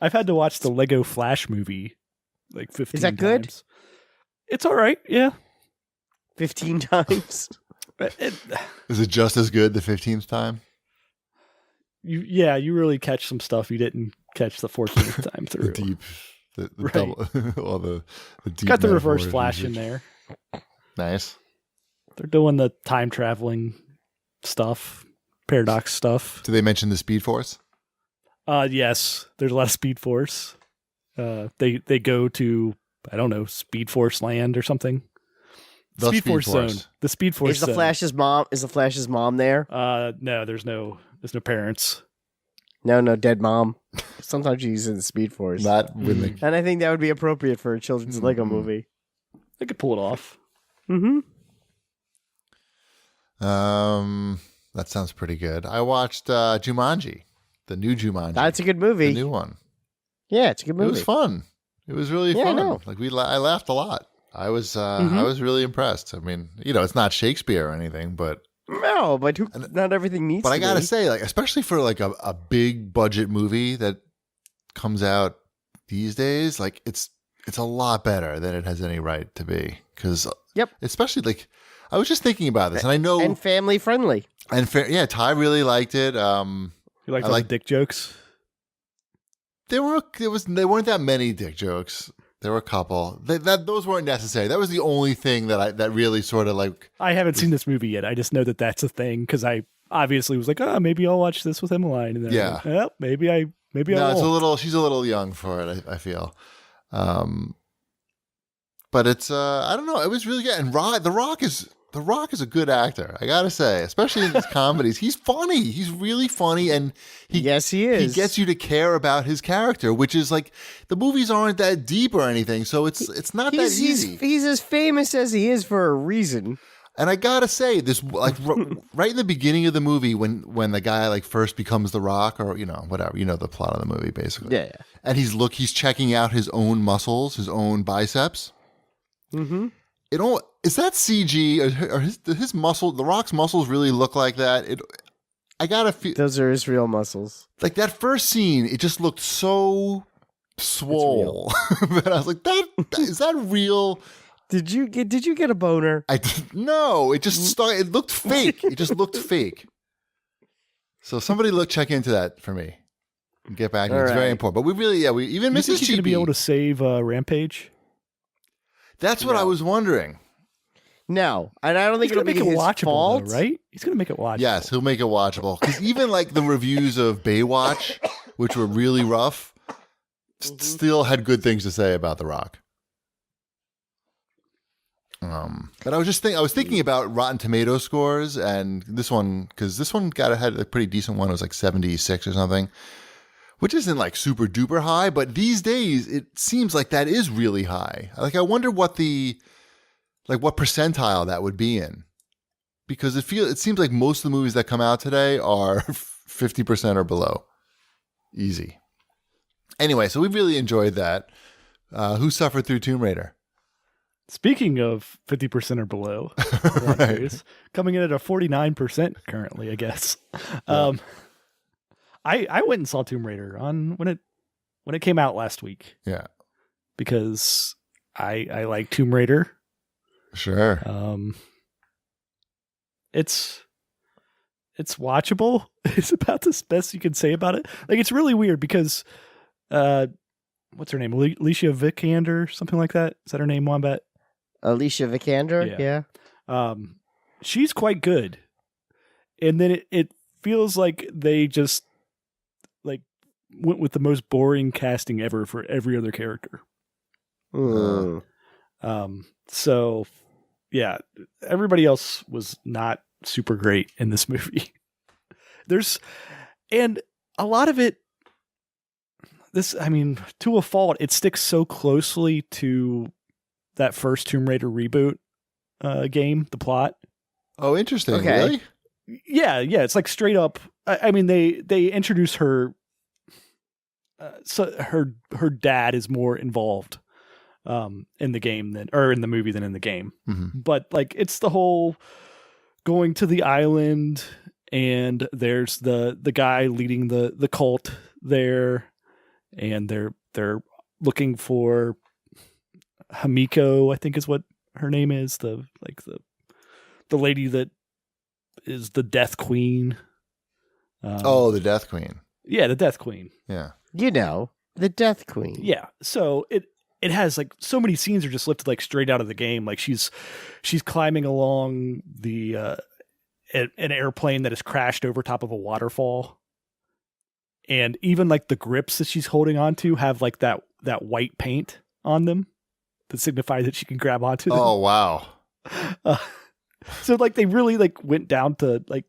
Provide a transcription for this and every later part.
I've had to watch the Lego Flash movie like 15 times. Is that good? It's all right. Yeah. 15 times. Is it just as good the 15th time? You really catch some stuff you didn't catch the 14th time through. The Right. double, all the deep. Got the reverse metaphors Flash and in there. Nice. They're doing the time traveling stuff, paradox stuff. Do they mention the Speed Force? Yes, there's a lot of Speed Force. They go to, I don't know, Speed Force Land or something. The Speed Force Zone. The Speed Force Is the Zone. Flash's mom there? No, there's no parents. No, dead mom. Sometimes she's in the Speed Force. Not when the And I think that would be appropriate for a children's Lego movie. They could pull it off. Mm-hmm. That sounds pretty good. I watched Jumanji, the new Jumanji. That's a good movie. The new one. Yeah, it's a good movie. It was fun. It was really Yeah, I fun. know. Like I laughed a lot. I was really impressed. I mean, it's not Shakespeare or anything, but No, but not everything needs but to I gotta be. say, like, especially for like a big budget movie that comes out these days, like it's a lot better than it has any right to be. Because especially like I was just thinking about this, and I know And family friendly. yeah, Ty really liked it. You like the dick jokes? They weren't that many dick jokes. There were a couple. Those weren't necessary. That was the only thing that really sort of like. I haven't seen this movie yet. I just know that that's a thing because I obviously was like, maybe I'll watch this with Emmeline. And then Yeah. like, well, maybe I No, won't. it's a little. She's a little young for it. I feel. But it's. I don't know. It was really good. And The Rock is a good actor. I gotta say, especially in his comedies, he's funny. He's really funny, and Yes, he is. He gets you to care about his character, which is like the movies aren't that deep or anything, so it's not that easy. He's as famous as he is for a reason. And I gotta say, this like right in the beginning of the movie, when the guy like first becomes the Rock, or whatever, the plot of the movie basically. Yeah. And he's checking out his own muscles, his own biceps. Mm-hmm. Is that CG or his muscle? The Rock's muscles really look like that. I gotta feel Those are his real muscles. like that first scene. It just looked so swole that I was like, is that real? Did you get a boner? No. It just started. It looked fake. It just looked fake. So somebody check into that for me. And get back. It's very important. But we even You Mrs. think he's going to be Cheapy. able to save Rampage? That's what I was wondering. No, and I don't think He's going it'll to be make it his watchable, fault. though, right? He's going to make it watchable. Yes, he'll make it watchable. Because even like the reviews of Baywatch, which were really rough, still had good things to say about The Rock. But I was thinking about Rotten Tomato scores, and this one, because this one had a pretty decent one. It was like 76 or something, which isn't like super duper high, but these days it seems like that is really high. Like I wonder what what percentile that would be in, because it seems like most of the movies that come out today are 50% or below. Easy. Anyway, so we really enjoyed that. Who suffered through Tomb Raider? Speaking of 50% or below, Right. coming in at a 49% currently, I guess. I went and saw Tomb Raider when it came out last week. Yeah. Because I like Tomb Raider. Sure. It's watchable. It's about the best you can say about it. Like, it's really weird because what's her name? Alicia Vikander, something like that. Is that her name, Wombat? Alicia Vikander, yeah. She's quite good. And then it feels like they just like went with the most boring casting ever for every other character. So yeah, everybody else was not super great in this movie. And a lot of it, to a fault, it sticks so closely to that first Tomb Raider reboot game, the plot. Oh, interesting. Okay. Really? Yeah. It's like straight up. They introduce her. So her dad is more involved in the game in the movie than in the game. Mm-hmm. But like, it's the whole going to the island, and there's the guy leading the cult there, and they're looking for Hamiko, I think is what her name is, the lady that is the Death Queen. The Death Queen. Yeah, the Death Queen. Yeah. The Death Queen. Yeah. So it has like so many scenes are just lifted like straight out of the game. Like she's climbing along the an airplane that has crashed over top of a waterfall. And even like the grips that she's holding onto have like that white paint on them that signify that she can grab onto them. Oh, wow. So like they really like went down to like,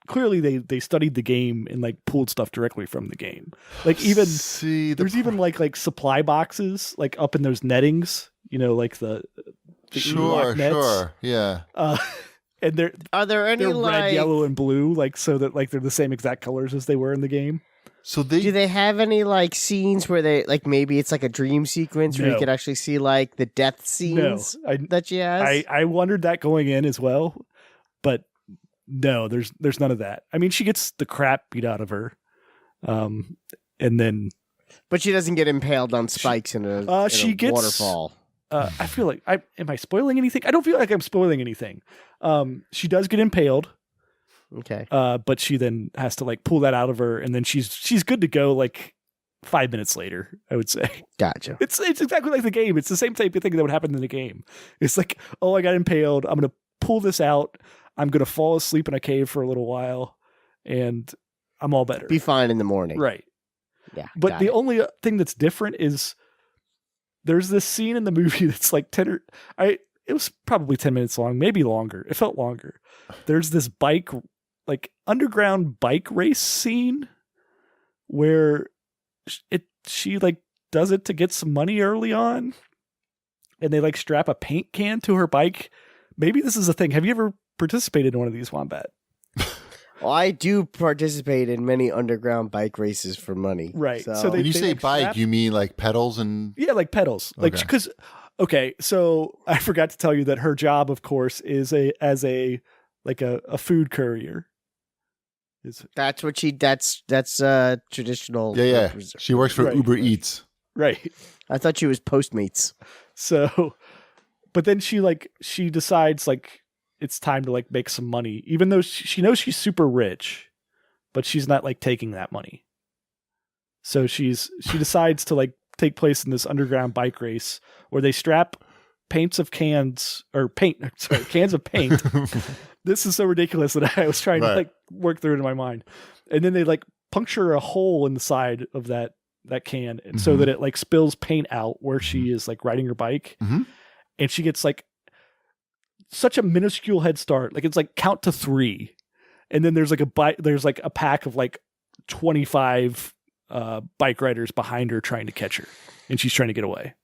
clearly they studied the game and like pulled stuff directly from the game. Like even there's even like supply boxes like up in those nettings, like the sure, nets. Yeah. And are there any they're like red, yellow, and blue, like so that like they're the same exact colors as they were in the game. So do they have any like scenes where they like maybe it's like a dream sequence where you could actually see like the death scenes that she has? I wondered that going in as well, but no, there's none of that. I mean, she gets the crap beat out of her, and then but she doesn't get impaled on spikes in a waterfall. I feel like am I spoiling anything? I don't feel like I'm spoiling anything. She does get impaled. Okay. But she then has to like pull that out of her, and then she's good to go like 5 minutes later, I would say. Gotcha. It's exactly like the game. It's the same type of thing that would happen in the game. It's like, oh, I got impaled. I'm gonna pull this out. I'm gonna fall asleep in a cave for a little while, and I'm all better. Be fine in the morning. Right. Yeah. But the only thing that's different is there's this scene in the movie that's like it was probably 10 minutes long, maybe longer. It felt longer. There's this underground bike race scene where she like does it to get some money early on, and they like strap a paint can to her bike. Maybe this is a thing. Have you ever participated in one of these, Wombat? Well, I do participate in many underground bike races for money. Right. So when you say like bike, you mean like pedals and... Yeah, like pedals. Like, because, okay, so I forgot to tell you that her job, of course, is as a food courier. That's what that's traditional. Yeah. She works for Uber Eats. Right. I thought she was Postmates. So, but then she decides like it's time to like make some money, even though she knows she's super rich, but she's not like taking that money. So she decides to like take place in this underground bike race where they strap cans of paint. This is so ridiculous that I was trying to like work through it in my mind. And then they like puncture a hole in the side of that can, and so that it like spills paint out where she is like riding her bike. And she gets like such a minuscule head start. Like it's like count to 3. And then there's like a pack of like 25 bike riders behind her trying to catch her, and she's trying to get away.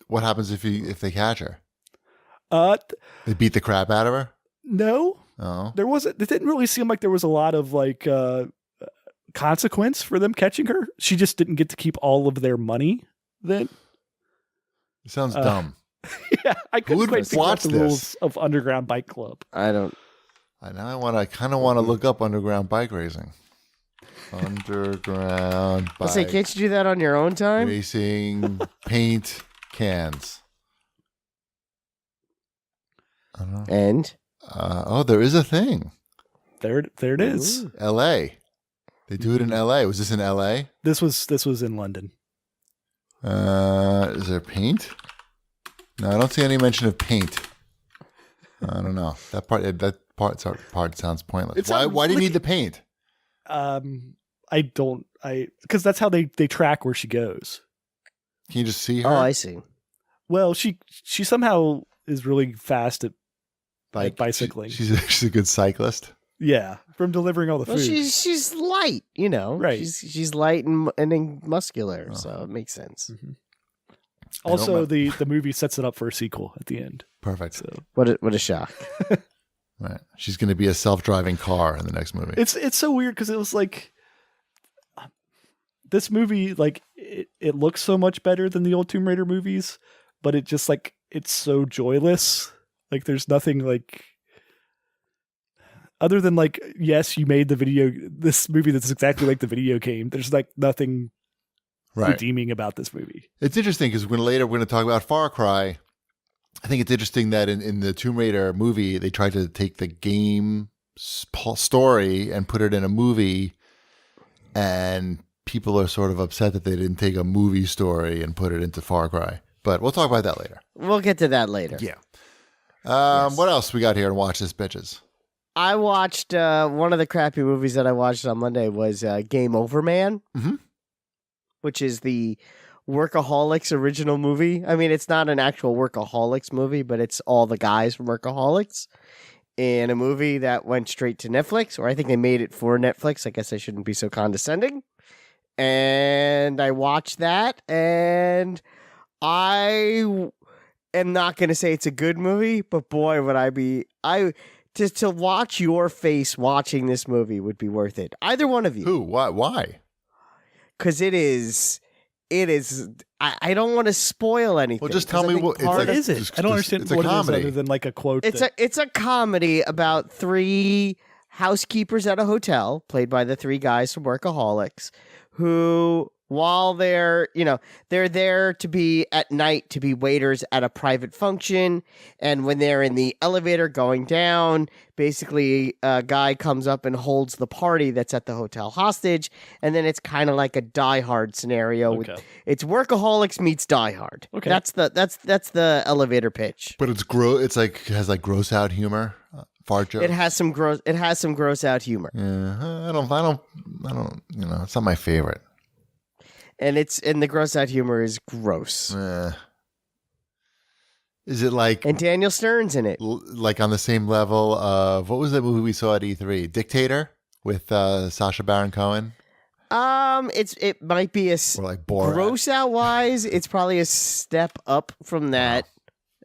What happens if they catch her? They beat the crap out of her? No. Oh. It didn't really seem like there was a lot of like consequence for them catching her. She just didn't get to keep all of their money then. It sounds dumb. Yeah, I couldn't quite figure out the this? rules of Underground Bike Club. I don't. I kind of want to look up underground bike racing. Underground bike. I say, can't you do that on your own time? Racing paint cans. I don't know. And there is a thing. There it is. Ooh. L.A. They do it in L.A. Was this in L.A.? This was in London. Is there paint? No, I don't see any mention of paint. I don't know. That part sounds pointless. Why do you need the paint? Because that's how they track where she goes. Can you just see her? Oh, I see. Well, she somehow is really fast at bicycling. She's a good cyclist. Yeah, from delivering all the food. She's light, right? She's light and muscular, so it makes sense. Mm-hmm. Also, the movie sets it up for a sequel at the end. Perfect. So what a shock! Right, she's going to be a self-driving car in the next movie. It's so weird because it was like this movie, like it looks so much better than the old Tomb Raider movies, but it just like it's so joyless. Like there's nothing like other than like, yes, you made this movie that's exactly like the video game. There's like nothing redeeming about this movie. It's interesting because later we're going to talk about Far Cry. I think it's interesting that in the Tomb Raider movie, they tried to take the game story and put it in a movie, and people are sort of upset that they didn't take a movie story and put it into Far Cry. But we'll talk about that later. We'll get to that later. Yeah. What else we got here and watch this, bitches? I watched one of the crappy movies that I watched on Monday was Game Over Man, which is the Workaholics original movie. I mean, it's not an actual Workaholics movie, but it's all the guys from Workaholics in a movie that went straight to Netflix, or I think they made it for Netflix. I guess I shouldn't be so condescending. And I watched that, and I am not going to say it's a good movie, but boy, would I be... To watch your face watching this movie would be worth it. Either one of you. Who? Why? Because it is. I don't want to spoil anything. Well, just tell me what is it? I don't understand what it is other than like a quote. It's a comedy about three housekeepers at a hotel, played by the three guys from Workaholics, who, while they're there to be at night to be waiters at a private function, and when they're in the elevator going down, basically a guy comes up and holds the party that's at the hotel hostage, and then it's kind of like a Die Hard scenario. Okay. It's Workaholics meets Die Hard. Okay, that's the elevator pitch. But it's gross. It's like it has like gross out humor, fart jokes. It has some gross out humor. Yeah, I don't. It's not my favorite. And the gross out humor is gross. Is it like... And Daniel Stern's in it. Like on the same level of... What was that movie we saw at E3? Dictator? With Sacha Baron Cohen? It might be a... Or like Borat. Gross out wise, it's probably a step up from that.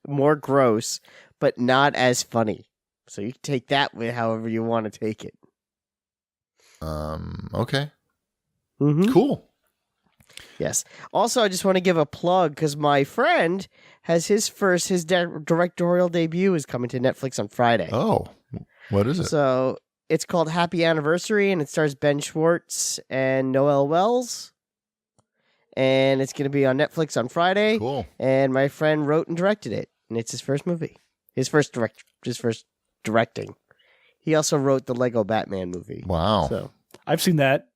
Wow. More gross, but not as funny. So you can take that with however you want to take it. Okay. Mm-hmm. Cool. Yes. Also, I just want to give a plug because my friend has his directorial debut is coming to Netflix on Friday. Oh, what is it? So it's called Happy Anniversary, and it stars Ben Schwartz and Noel Wells. And it's going to be on Netflix on Friday. Cool. And my friend wrote and directed it, and it's his first movie, his first directing. He also wrote the Lego Batman movie. Wow. So I've seen that.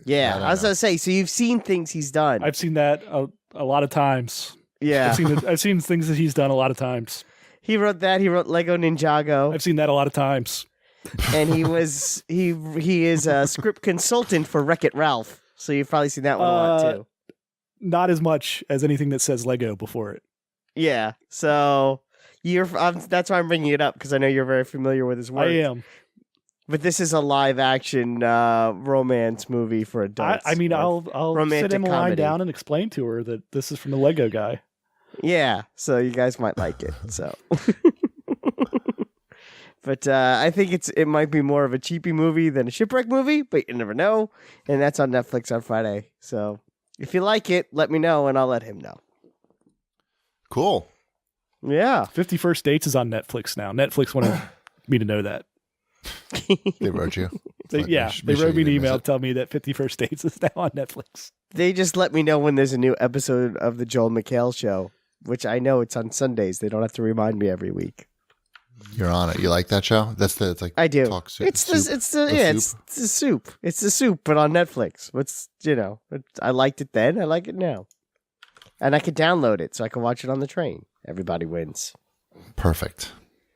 Yeah, I was going to say, so you've seen things he's done. I've seen that a lot of times. Yeah. I've seen things that he's done a lot of times. He wrote that. He wrote Lego Ninjago. I've seen that a lot of times. And he is a script consultant for Wreck-It Ralph. So you've probably seen that one a lot too. Not as much as anything that says Lego before it. Yeah. So that's why I'm bringing it up, because I know you're very familiar with his work. I am. But this is a live-action romance movie for adults. I mean, I'll sit him a line down and explain to her that this is from the Lego guy. Yeah, so you guys might like it. So, but I think it might be more of a cheapy movie than a shipwreck movie, but you never know. And that's on Netflix on Friday. So if you like it, let me know, and I'll let him know. Cool. Yeah. 50 First Dates is on Netflix now. Netflix wanted me to know that. They wrote you. They wrote me an email to tell me that 50 First Dates is now on Netflix. They just let me know when there's a new episode of the Joel McHale show, which I know it's on Sundays. They don't have to remind me every week. You're on it. You like that show? It's like I do. Talk soup. It's the soup. It's the soup, but on Netflix. I liked it then. I like it now, and I could download it so I can watch it on the train. Everybody wins. Perfect.